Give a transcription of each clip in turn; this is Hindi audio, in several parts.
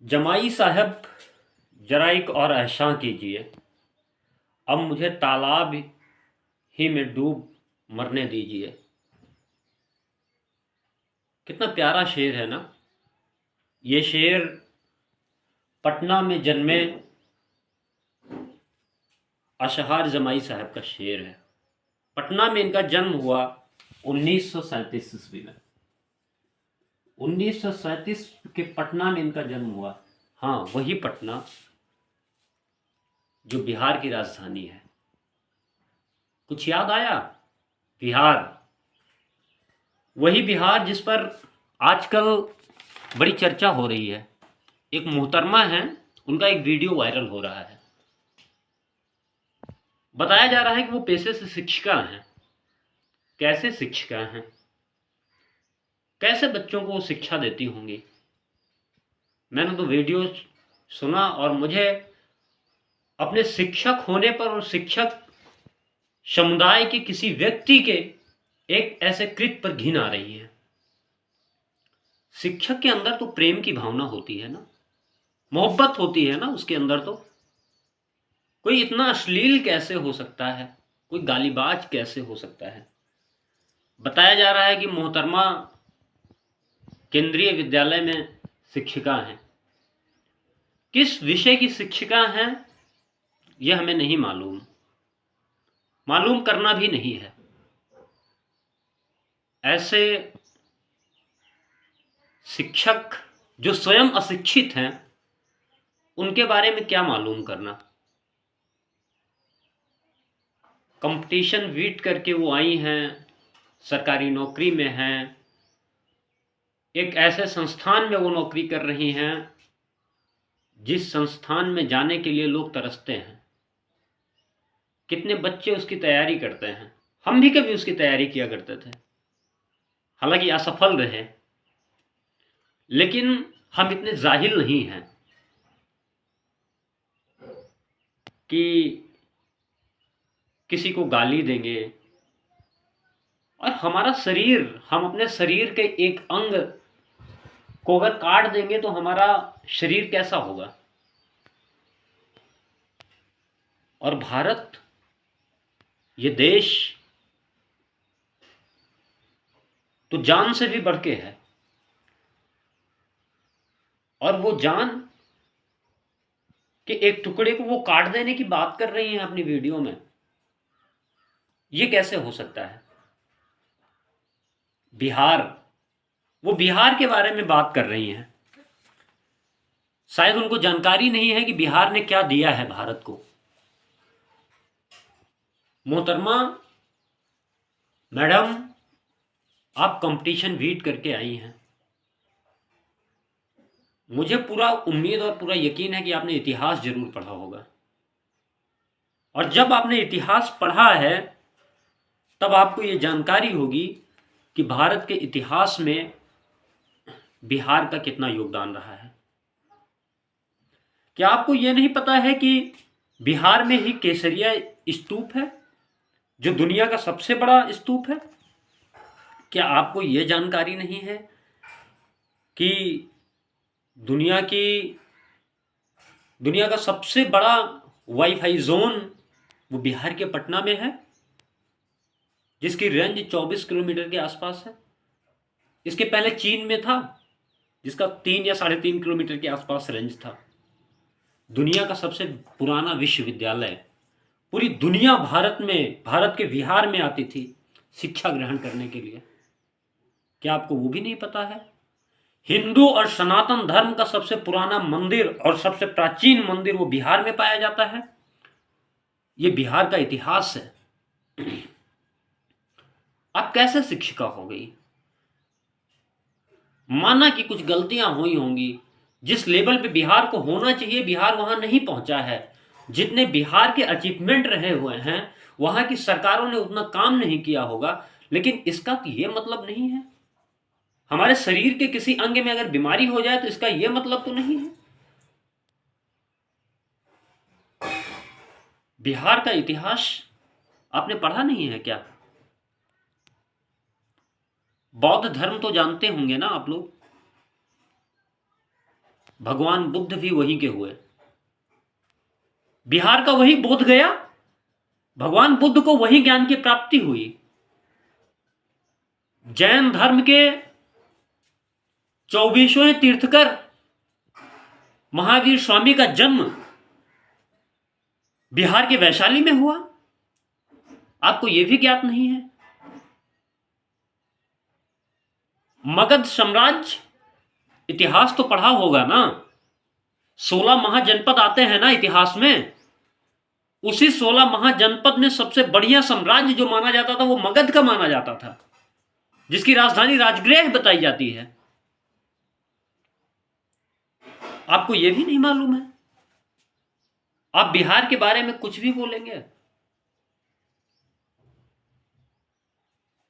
जमाई साहब, जरा एक और एहसान कीजिए। अब मुझे तालाब ही में डूब मरने दीजिए। कितना प्यारा शेर है ना। ये शेर पटना में जन्मे अशहार जमाई साहब का शेर है। पटना में इनका जन्म हुआ 1937 ईस्वी में। 1937 के पटना में इनका जन्म हुआ। हाँ, वही पटना जो बिहार की राजधानी है। कुछ याद आया? बिहार, वही बिहार जिस पर आजकल बड़ी चर्चा हो रही है। एक मोहतरमा है, उनका एक वीडियो वायरल हो रहा है। बताया जा रहा है कि वो पेशे से शिक्षिका हैं। कैसे शिक्षिका हैं? कैसे बच्चों को शिक्षा देती होंगी? मैंने तो वीडियो सुना और मुझे अपने शिक्षक होने पर और शिक्षक समुदाय के किसी व्यक्ति के एक ऐसे कृत्य पर घिन आ रही है। शिक्षक के अंदर तो प्रेम की भावना होती है ना, मोहब्बत होती है ना उसके अंदर। तो कोई इतना अश्लील कैसे हो सकता है? कोई गालीबाज कैसे हो सकता है? बताया जा रहा है कि मोहतरमा केंद्रीय विद्यालय में शिक्षिका हैं। किस विषय की शिक्षिका हैं यह हमें नहीं मालूम, मालूम करना भी नहीं है। ऐसे शिक्षक जो स्वयं अशिक्षित हैं, उनके बारे में क्या मालूम करना। कंपटीशन बीट करके वो आई हैं, सरकारी नौकरी में हैं, एक ऐसे संस्थान में वो नौकरी कर रही हैं जिस संस्थान में जाने के लिए लोग तरसते हैं। कितने बच्चे उसकी तैयारी करते हैं। हम भी कभी उसकी तैयारी किया करते थे, हालांकि असफल रहे, लेकिन हम इतने जाहिल नहीं हैं कि किसी को गाली देंगे। और हमारा शरीर, हम अपने शरीर के एक अंग को अगर काट देंगे तो हमारा शरीर कैसा होगा। और भारत, ये देश तो जान से भी बढ़ के है। और वो जान के एक टुकड़े को वो काट देने की बात कर रही हैं अपनी वीडियो में। ये कैसे हो सकता है? बिहार, वो बिहार के बारे में बात कर रही हैं। शायद उनको जानकारी नहीं है कि बिहार ने क्या दिया है भारत को। मोहतरमा मैडम, आप कंपटीशन बीट करके आई हैं। मुझे पूरा उम्मीद और पूरा यकीन है कि आपने इतिहास जरूर पढ़ा होगा। और जब आपने इतिहास पढ़ा है तब आपको ये जानकारी होगी कि भारत के इतिहास में बिहार का कितना योगदान रहा है। क्या आपको यह नहीं पता है कि बिहार में ही केसरिया स्तूप है, जो दुनिया का सबसे बड़ा स्तूप है? क्या आपको यह जानकारी नहीं है कि दुनिया का सबसे बड़ा वाईफाई जोन वो बिहार के पटना में है, जिसकी रेंज 24 किलोमीटर के आसपास है। इसके पहले चीन में था, जिसका 3 या 3.5 किलोमीटर के आसपास रेंज था। दुनिया का सबसे पुराना विश्वविद्यालय, पूरी दुनिया भारत के बिहार में आती थी शिक्षा ग्रहण करने के लिए। क्या आपको वो भी नहीं पता है? हिंदू और सनातन धर्म का सबसे पुराना मंदिर और सबसे प्राचीन मंदिर वो बिहार में पाया जाता है। ये बिहार का इतिहास है। आप कैसे शिक्षिका हो गई? माना कि कुछ गलतियां हुई होंगी, जिस लेवल पे बिहार को होना चाहिए बिहार वहां नहीं पहुंचा है। जितने बिहार के अचीवमेंट रहे हुए हैं, वहां की सरकारों ने उतना काम नहीं किया होगा। लेकिन इसका तो ये मतलब नहीं है, हमारे शरीर के किसी अंग में अगर बीमारी हो जाए तो इसका यह मतलब तो नहीं है। बिहार का इतिहास आपने पढ़ा नहीं है क्या? बौद्ध धर्म तो जानते होंगे ना आप लोग। भगवान बुद्ध भी वहीं के हुए। बिहार का वही बोध गया, भगवान बुद्ध को वही ज्ञान की प्राप्ति हुई। जैन धर्म के 24वें तीर्थकर महावीर स्वामी का जन्म बिहार के वैशाली में हुआ। आपको यह भी ज्ञात नहीं है? मगध साम्राज्य, इतिहास तो पढ़ा होगा ना, 16 महाजनपद आते हैं ना इतिहास में। उसी 16 महाजनपद में सबसे बढ़िया साम्राज्य जो माना जाता था वो मगध का माना जाता था, जिसकी राजधानी राजगृह बताई जाती है। आपको यह भी नहीं मालूम है? आप बिहार के बारे में कुछ भी बोलेंगे,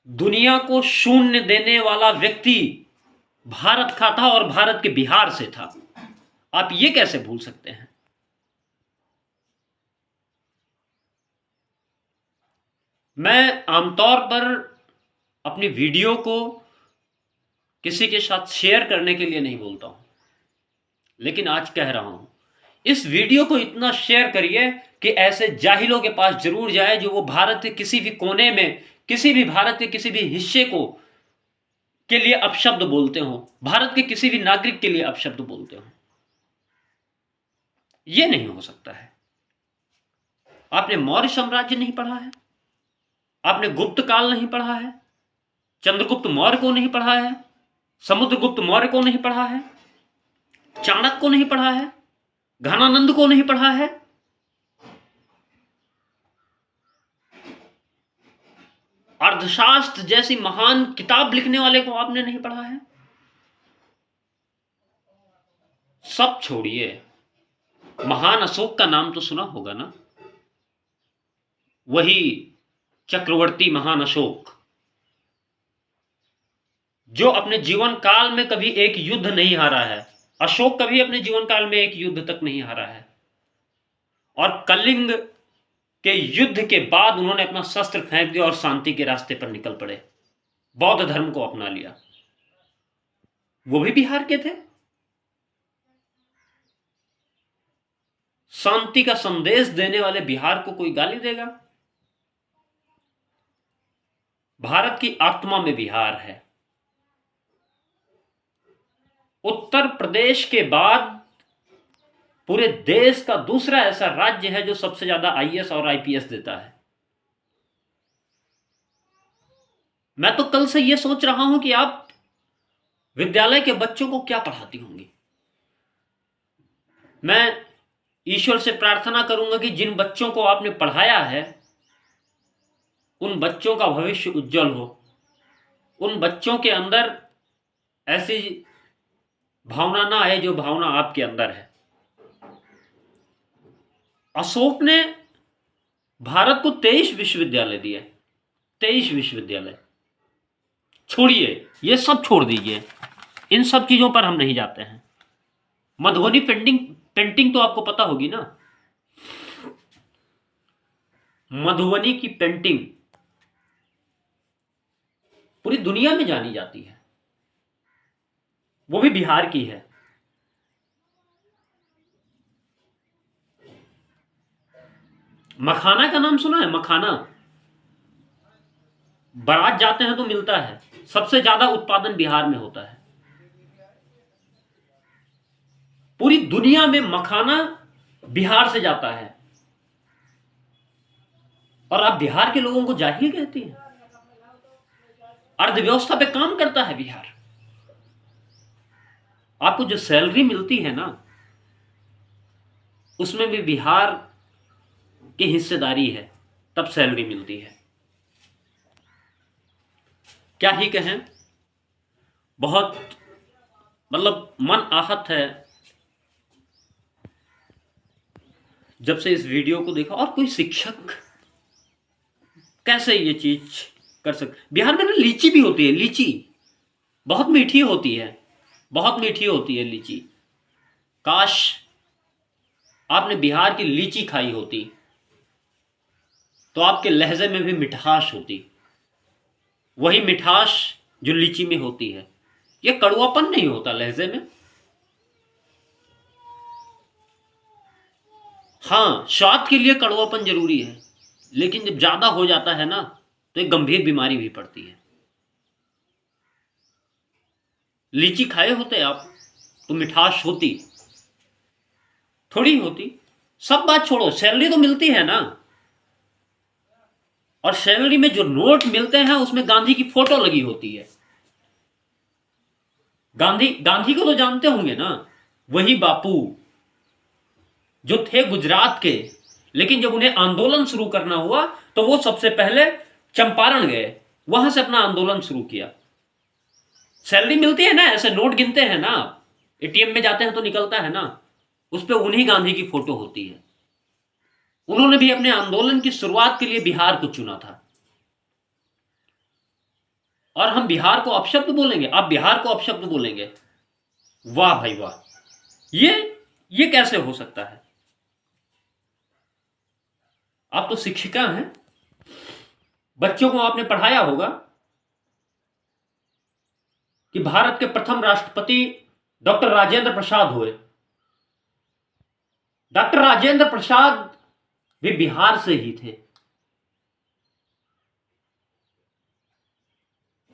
दुनिया को शून्य देने वाला व्यक्ति भारत का था और भारत के बिहार से था। आप ये कैसे भूल सकते हैं? मैं आमतौर पर अपनी वीडियो को किसी के साथ शेयर करने के लिए नहीं बोलता हूं, लेकिन आज कह रहा हूं, इस वीडियो को इतना शेयर करिए कि ऐसे जाहिलों के पास जरूर जाए जो वो भारत के किसी भी कोने में, किसी भी भारत के किसी भी हिस्से को के लिए अपशब्द बोलते हो, भारत के किसी भी नागरिक के लिए अपशब्द बोलते हो। यह नहीं हो सकता है। आपने मौर्य साम्राज्य नहीं पढ़ा है, आपने गुप्त काल नहीं पढ़ा है, चंद्रगुप्त मौर्य को नहीं पढ़ा है, समुद्रगुप्त मौर्य को नहीं पढ़ा है, चाणक्य को नहीं पढ़ा है, घनानंद को नहीं पढ़ा है, अर्थशास्त्र जैसी महान किताब लिखने वाले को आपने नहीं पढ़ा है। सब छोड़िए, महान अशोक का नाम तो सुना होगा ना, वही चक्रवर्ती महान अशोक, जो अपने जीवन काल में कभी एक युद्ध नहीं हारा है। अशोक कभी अपने जीवन काल में एक युद्ध तक नहीं हारा है, और कलिंग के युद्ध के बाद उन्होंने अपना शस्त्र फेंक दिया और शांति के रास्ते पर निकल पड़े, बौद्ध धर्म को अपना लिया। वो भी बिहार के थे। शांति का संदेश देने वाले बिहार को कोई गाली देगा? भारत की आत्मा में बिहार है। उत्तर प्रदेश के बाद पूरे देश का दूसरा ऐसा राज्य है जो सबसे ज्यादा आईएएस और आईपीएस देता है। मैं तो कल से यह सोच रहा हूं कि आप विद्यालय के बच्चों को क्या पढ़ाती होंगी। मैं ईश्वर से प्रार्थना करूंगा कि जिन बच्चों को आपने पढ़ाया है उन बच्चों का भविष्य उज्जवल हो, उन बच्चों के अंदर ऐसी भावना ना आए जो भावना आपके अंदर है। अशोक ने भारत को 23 विश्वविद्यालय दिए, 23 विश्वविद्यालय। छोड़िए, ये सब छोड़ दीजिए, इन सब चीजों पर हम नहीं जाते हैं। मधुबनी पेंटिंग तो आपको पता होगी ना, मधुबनी की पेंटिंग पूरी दुनिया में जानी जाती है, वो भी बिहार की है। मखाना का नाम सुना है? मखाना बारात जाते हैं तो मिलता है, सबसे ज्यादा उत्पादन बिहार में होता है। पूरी दुनिया में मखाना बिहार से जाता है, और आप बिहार के लोगों को जाहिल कहती हैं। अर्थव्यवस्था पे काम करता है बिहार। आपको जो सैलरी मिलती है ना, उसमें भी बिहार की हिस्सेदारी है, तब सैलरी मिलती है। क्या ही कहें, बहुत मतलब मन आहत है जब से इस वीडियो को देखा। और कोई शिक्षक कैसे ये चीज कर सकते? बिहार में ना लीची भी होती है, लीची बहुत मीठी होती है, बहुत मीठी होती है लीची। काश आपने बिहार की लीची खाई होती तो आपके लहजे में भी मिठास होती, वही मिठास जो लीची में होती है। ये कड़वापन नहीं होता लहजे में, हाँ, स्वाद के लिए कड़वापन जरूरी है, लेकिन जब ज्यादा हो जाता है ना तो एक गंभीर बीमारी भी पड़ती है। लीची खाए होते आप तो मिठास होती? थोड़ी होती। सब बात छोड़ो, सैलरी तो मिलती है ना, और सैलरी में जो नोट मिलते हैं उसमें गांधी की फोटो लगी होती है। गांधी को तो जानते होंगे ना, वही बापू जो थे गुजरात के, लेकिन जब उन्हें आंदोलन शुरू करना हुआ तो वो सबसे पहले चंपारण गए, वहां से अपना आंदोलन शुरू किया। सैलरी मिलती है ना, ऐसे नोट गिनते हैं ना, एटीएम में जाते हैं तो निकलता है ना, उस पर उन्हीं गांधी की फोटो होती है। उन्होंने भी अपने आंदोलन की शुरुआत के लिए बिहार को चुना था। और हम बिहार को अपशब्द बोलेंगे, आप बिहार को अपशब्द बोलेंगे? वाह भाई वाह, ये कैसे हो सकता है? आप तो शिक्षिका हैं, बच्चों को आपने पढ़ाया होगा कि भारत के प्रथम राष्ट्रपति डॉक्टर राजेंद्र प्रसाद हुए। डॉक्टर राजेंद्र प्रसाद भी बिहार से ही थे।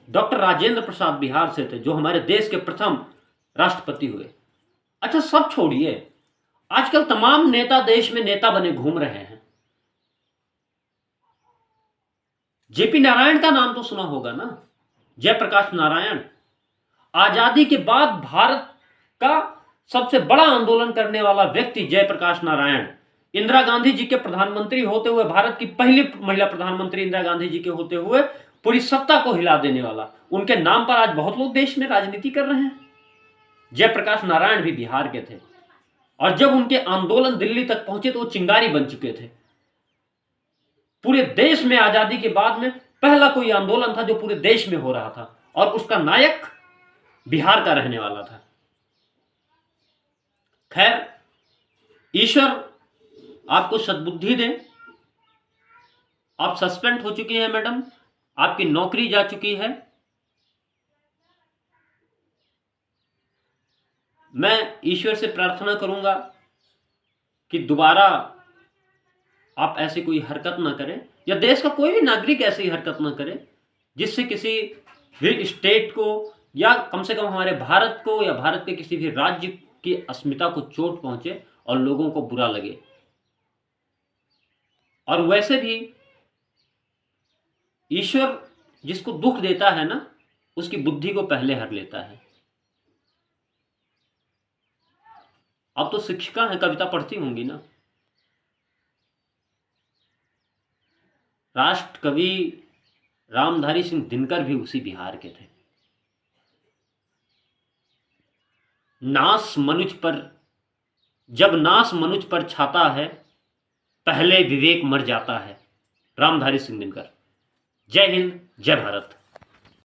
डॉक्टर राजेंद्र प्रसाद बिहार से थे, जो हमारे देश के प्रथम राष्ट्रपति हुए। अच्छा, सब छोड़िए, आजकल तमाम नेता देश में नेता बने घूम रहे हैं। जेपी नारायण का नाम तो सुना होगा ना, जयप्रकाश नारायण। आजादी के बाद भारत का सबसे बड़ा आंदोलन करने वाला व्यक्ति जयप्रकाश नारायण। इंदिरा गांधी जी के प्रधानमंत्री होते हुए, भारत की पहली महिला प्रधानमंत्री इंदिरा गांधी जी के होते हुए पूरी सत्ता को हिला देने वाला, उनके नाम पर आज बहुत लोग देश में राजनीति कर रहे हैं। जयप्रकाश नारायण भी बिहार के थे, और जब उनके आंदोलन दिल्ली तक पहुंचे तो वो चिंगारी बन चुके थे। पूरे देश में आजादी के बाद में पहला कोई आंदोलन था जो पूरे देश में हो रहा था, और उसका नायक बिहार का रहने वाला था। खैर, ईश्वर आपको सद्बुद्धि दे। आप सस्पेंड हो चुकी हैं मैडम, आपकी नौकरी जा चुकी है। मैं ईश्वर से प्रार्थना करूंगा कि दोबारा आप ऐसी कोई हरकत ना करें, या देश का कोई भी नागरिक ऐसी हरकत ना करे जिससे किसी भी स्टेट को, या कम से कम हमारे भारत को, या भारत के किसी भी राज्य की अस्मिता को चोट पहुंचे और लोगों को बुरा लगे। और वैसे भी ईश्वर जिसको दुख देता है ना, उसकी बुद्धि को पहले हर लेता है। आप तो शिक्षिका हैं, कविता पढ़ती होंगी ना। राष्ट्र कवि रामधारी सिंह दिनकर भी उसी बिहार के थे। जब नाश मनुज पर छाता है, पहले विवेक मर जाता है। रामधारी सिंह दिनकर। जय हिंद, जय भारत।